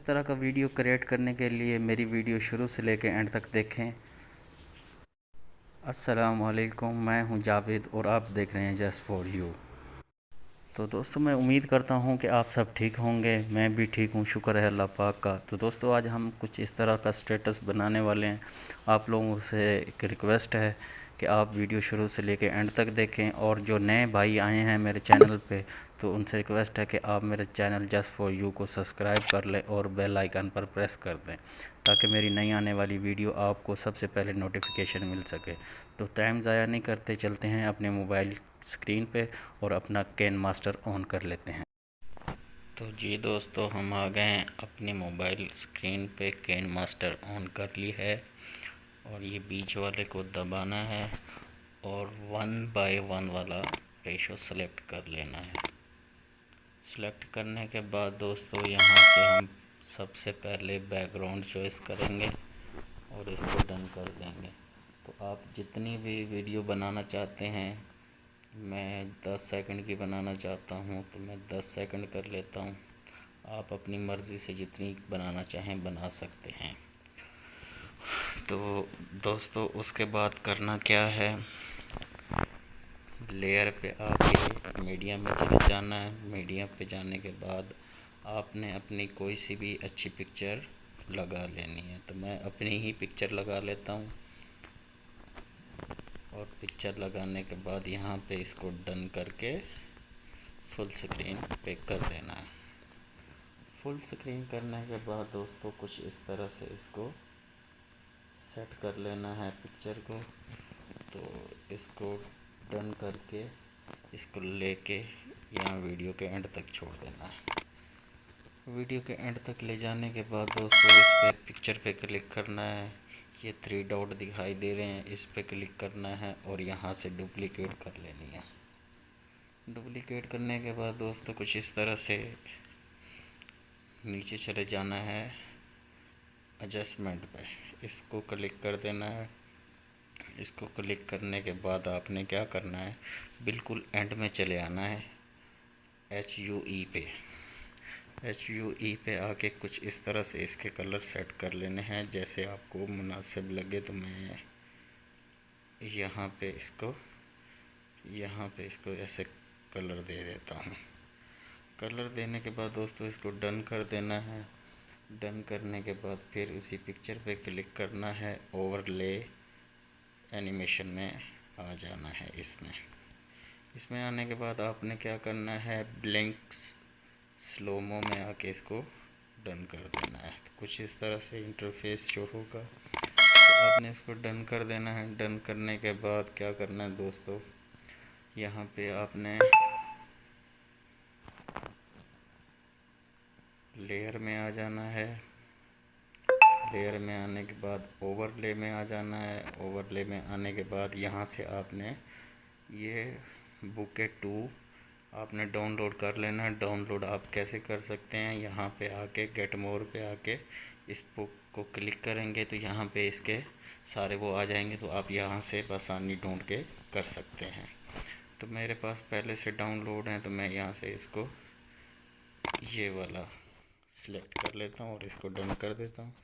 तरह का video create करने के लिए मेरी वीडियो शुरू से लेकर एंड तक देखें। अस्सलाम वालेकुम, मैं हूं जावेद और आप देख रहे हैं जस्ट फॉर यू। तो दोस्तों, मैं उम्मीद करता हूं कि आप सब ठीक होंगे। मैं भी ठीक हूं, शुक्र है अल्लाह पाक का। तो दोस्तों, आज हम कुछ इस तरह का स्टेटस बनाने वाले हैं। आप लोगों से एक रिक्वेस्ट है कि आप वीडियो शुरू से लेकर एंड तक देखें, और जो नए भाई आए हैं मेरे चैनल पे तो उनसे रिक्वेस्ट है कि आप मेरे चैनल जस्ट फॉर यू को सब्सक्राइब कर लें और बेल आइकन पर प्रेस कर दें, ताकि मेरी नई आने वाली वीडियो आपको सबसे पहले नोटिफिकेशन मिल सके। तो टाइम ज़ाया नहीं करते, चलते हैं अपने मोबाइल स्क्रीन पे और अपना कैन मास्टर ऑन कर लेते हैं। तो जी दोस्तों, हम आ गए हैं अपने मोबाइल स्क्रीन पे। कैन मास्टर ऑन कर ली है और ये बीच वाले को दबाना है और 1:1 वाला रेशो सेलेक्ट कर लेना है। सेलेक्ट करने के बाद दोस्तों, यहाँ से हम सबसे पहले बैकग्राउंड चॉइस करेंगे और इसको डन कर देंगे। तो आप जितनी भी वीडियो बनाना चाहते हैं, मैं 10 सेकंड की बनाना चाहता हूँ तो मैं 10 सेकंड कर लेता हूँ। आप अपनी मर्ज़ी से जितनी बनाना चाहें बना सकते हैं। तो दोस्तों, उसके बाद करना क्या है, लेयर पे आके मीडिया में चले जाना है। मीडिया पे जाने के बाद आपने अपनी कोई सी भी अच्छी पिक्चर लगा लेनी है। तो मैं अपनी ही पिक्चर लगा लेता हूँ और पिक्चर लगाने के बाद यहाँ पे इसको डन करके फुल स्क्रीन पे कर देना है। फुल स्क्रीन करने के बाद दोस्तों, कुछ इस तरह से इसको सेट कर लेना है पिक्चर को। तो इसको डन करके इसको लेके यहाँ वीडियो के एंड तक छोड़ देना है। वीडियो के एंड तक ले जाने के बाद दोस्तों, इस पर पिक्चर पे क्लिक करना है। ये 3 डॉट दिखाई दे रहे हैं, इस पे क्लिक करना है और यहाँ से डुप्लीकेट कर लेनी है। डुप्लीकेट करने के बाद दोस्तों, कुछ इस तरह से नीचे चले जाना है एडजस्टमेंट पे, इसको क्लिक कर देना है। इसको क्लिक करने के बाद आपने क्या करना है, बिल्कुल एंड में चले आना है HUE पे। HUE पे आके कुछ इस तरह से इसके कलर सेट कर लेने हैं, जैसे आपको मुनासिब लगे। तो मैं यहाँ पे इसको ऐसे कलर दे देता हूँ। कलर देने के बाद दोस्तों, इसको डन कर देना है। डन करने के बाद फिर उसी पिक्चर पे क्लिक करना है, ओवरले एनिमेशन में आ जाना है। इसमें आने के बाद आपने क्या करना है, ब्लिंक्स स्लोमो में आके इसको डन कर देना है। तो कुछ इस तरह से इंटरफेस जो होगा, तो आपने इसको डन कर देना है। डन करने के बाद क्या करना है दोस्तों, यहाँ पे आपने लेयर में आ जाना है। लेयर में आने के बाद ओवरले में आ जाना है। ओवरले में आने के बाद यहाँ से आपने ये बुके 2 आपने डाउनलोड कर लेना है। डाउनलोड आप कैसे कर सकते हैं, यहाँ पे आके गेट मोर पे आके इस बुक को क्लिक करेंगे तो यहाँ पे इसके सारे वो आ जाएंगे। तो आप यहाँ से आसानी ढूंढ के कर सकते हैं। तो मेरे पास पहले से डाउनलोड है, तो मैं यहाँ से इसको ये वाला सिलेक्ट कर लेता हूँ और इसको डन कर देता हूँ।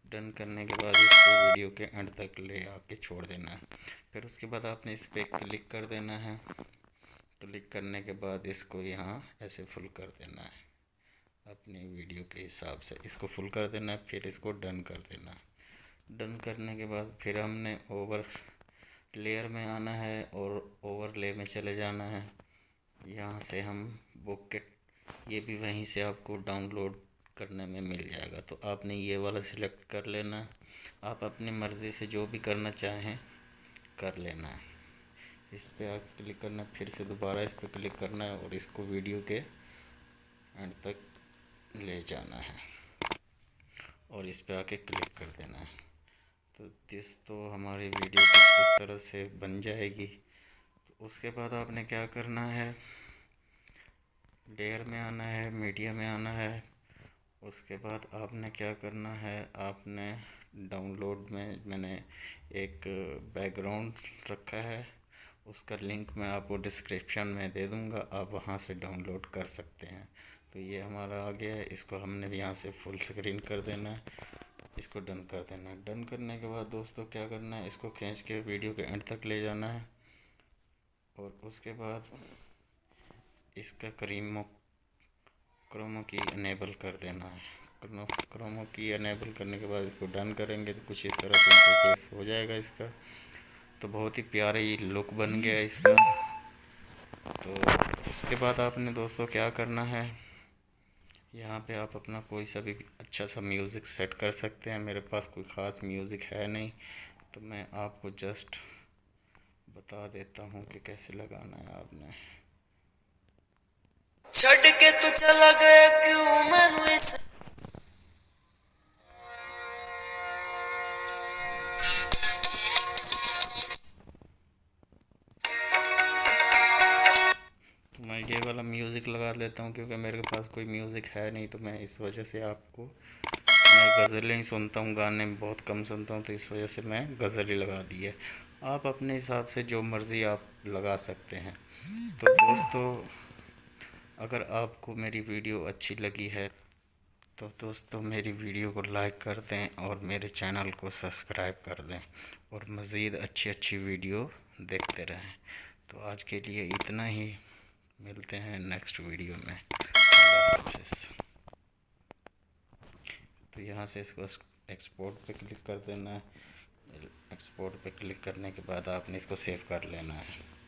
डन करने के बाद इसको वीडियो के एंड तक ले आके छोड़ देना है। फिर उसके बाद आपने इस पर क्लिक कर देना है। क्लिक करने के बाद इसको यहाँ ऐसे फुल कर देना है। अपनी वीडियो के हिसाब से इसको फुल कर देना है। फिर इसको डन कर देना है। डन करने के बाद फिर हमने ओवर लेयर में आना है और ओवरले में चले जाना है। यहाँ से हम बुक के, ये भी वहीं से आपको डाउनलोड करने में मिल जाएगा। तो आपने ये वाला सिलेक्ट कर लेना है। आप अपनी मर्ज़ी से जो भी करना चाहें कर लेना है। इस पर आप क्लिक करना है, फिर से दोबारा इस पर क्लिक करना है और इसको वीडियो के एंड तक ले जाना है और इस पर आके क्लिक कर देना है। तो हमारी वीडियो कुछ इस तरह से बन जाएगी। तो उसके बाद आपने क्या करना है, लेयर में आना है, मीडिया में आना है। उसके बाद आपने क्या करना है, आपने डाउनलोड में मैंने एक बैकग्राउंड रखा है, उसका लिंक मैं आपको डिस्क्रिप्शन में दे दूँगा, आप वहाँ से डाउनलोड कर सकते हैं। तो ये हमारा आ गया है। इसको हमने भी यहाँ से फुल स्क्रीन कर देना है, इसको डन कर देना है। डन करने के बाद दोस्तों क्या करना है, इसको खींच के वीडियो के एंड तक ले जाना है और उसके बाद इसका क्रोमो की इनेबल कर देना है। क्रोमो की इनेबल करने के बाद इसको डन करेंगे तो कुछ इस तरह से इंटरफेस हो जाएगा इसका। तो बहुत ही प्यारा ही लुक बन गया इसका। तो उसके बाद आपने दोस्तों क्या करना है, यहाँ पे आप अपना कोई सा भी अच्छा सा म्यूज़िक सेट कर सकते हैं। मेरे पास कोई ख़ास म्यूज़िक है नहीं, तो मैं आपको जस्ट बता देता हूँ कि कैसे लगाना है। आपने छड़ के तू चला गया क्यों मैनू इस तो मैं ये वाला म्यूज़िक लगा लेता हूँ क्योंकि मेरे पास कोई म्यूज़िक है नहीं, तो मैं इस वजह से आपको, मैं गज़लें ही सुनता हूँ, गाने में बहुत कम सुनता हूँ, तो इस वजह से मैं गज़ल ही लगा दी है। आप अपने हिसाब से जो मर्ज़ी आप लगा सकते हैं। तो दोस्तों अगर आपको मेरी वीडियो अच्छी लगी है तो दोस्तों मेरी वीडियो को लाइक कर दें और मेरे चैनल को सब्सक्राइब कर दें और मज़ीद अच्छी अच्छी वीडियो देखते रहें। तो आज के लिए इतना ही, मिलते हैं नेक्स्ट वीडियो में। अल्लाह हाफ़िज़। तो यहाँ से इसको एक्सपोर्ट पे क्लिक कर देना है। एक्सपोर्ट पे क्लिक करने के बाद आपने इसको सेव कर लेना है।